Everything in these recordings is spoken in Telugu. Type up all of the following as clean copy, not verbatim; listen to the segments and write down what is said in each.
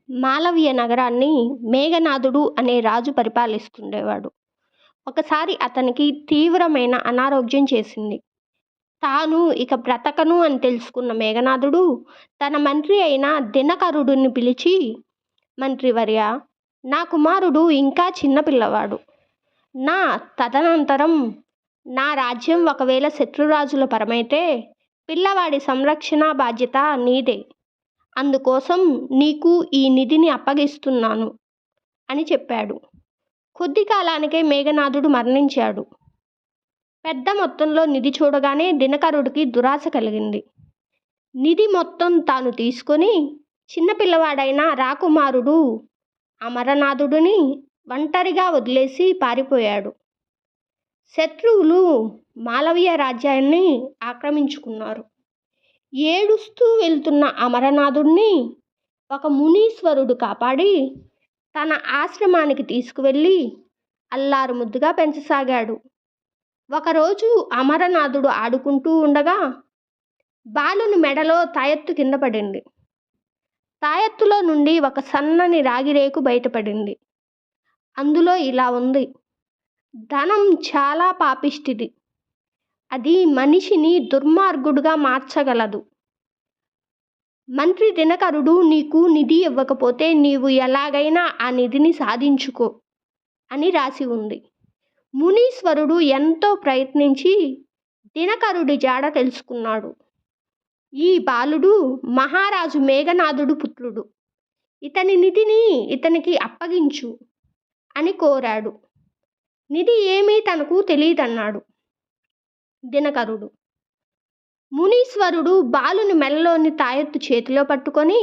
మాలవ్య నగరాన్ని మేఘనాదుడు అనే రాజు పరిపాలిస్తుండేవాడు. ఒకసారి అతనికి తీవ్రమైన అనారోగ్యం చేసింది. తాను ఇక బ్రతకను అని తెలుసుకున్న మేఘనాదుడు తన మంత్రి అయిన దినకరుడిని పిలిచి, మంత్రివర్యా, నా కుమారుడు ఇంకా చిన్న పిల్లవాడు. నా తదనంతరం నా రాజ్యం ఒకవేళ శత్రురాజుల పరమైతే పిల్లవాడి సంరక్షణ బాధ్యత నీదే. అందుకోసం నీకు ఈ నిధిని అప్పగిస్తున్నాను అని చెప్పాడు. కొద్ది కాలానికే మేఘనాథుడు మరణించాడు. పెద్ద మొత్తంలో నిధి చూడగానే దినకరుడికి దురాశ కలిగింది. నిధి మొత్తం తాను తీసుకొని చిన్నపిల్లవాడైన రాకుమారుడు అమరనాథుడిని ఒంటరిగా వదిలేసి పారిపోయాడు. శత్రువులు మాలవీయ రాజ్యాన్ని ఆక్రమించుకున్నారు. ఏడుస్తూ వెళ్తున్న అమరనాథుణ్ణి ఒక మునీశ్వరుడు కాపాడి తన ఆశ్రమానికి తీసుకువెళ్ళి అల్లారు ముద్దుగా పెంచసాగాడు. ఒకరోజు అమరనాథుడు ఆడుకుంటూ ఉండగా బాలుని మెడలో తాయెత్తు కింద పడింది. తాయెత్తులో నుండి ఒక సన్నని రాగిరేకు బయటపడింది. అందులో ఇలా ఉంది: ధనం చాలా పాపిష్టిది. అది మనిషిని దుర్మార్గుడుగా మార్చగలదు. మంత్రి దినకరుడు నీకు నిధి ఇవ్వకపోతే నీవు ఎలాగైనా ఆ నిధిని సాధించుకో అని రాసి ఉంది. మునీశ్వరుడు ఎంతో ప్రయత్నించి దినకరుడి జాడ తెలుసుకున్నాడు. ఈ బాలుడు మహారాజు మేఘనాథుడు పుత్రుడు. ఇతని నిధిని ఇతనికి అప్పగించు అని కోరాడు. నిధి ఏమీ తనకు తెలియదన్నాడు దినకరుడు. మునీశ్వరుడు బాలుని మెడలోని తాయెత్తు చేతిలో పట్టుకొని,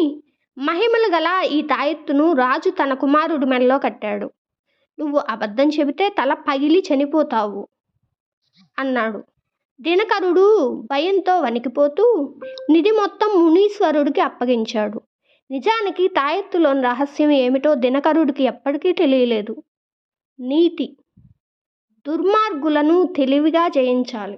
మహిమలు గల ఈ తాయెత్తును రాజు తన కుమారుడి మెడలో కట్టాడు. నువ్వు అబద్ధం చెబితే తల పగిలి చనిపోతావు అన్నాడు. దినకరుడు భయంతో వణికిపోతూ నిధి మొత్తం మునీశ్వరుడికి అప్పగించాడు. నిజానికి తాయెత్తులోని రహస్యం ఏమిటో దినకరుడికి ఎప్పటికీ తెలియలేదు. నీతి: దుర్మార్గులను తెలివిగా జయించాలి.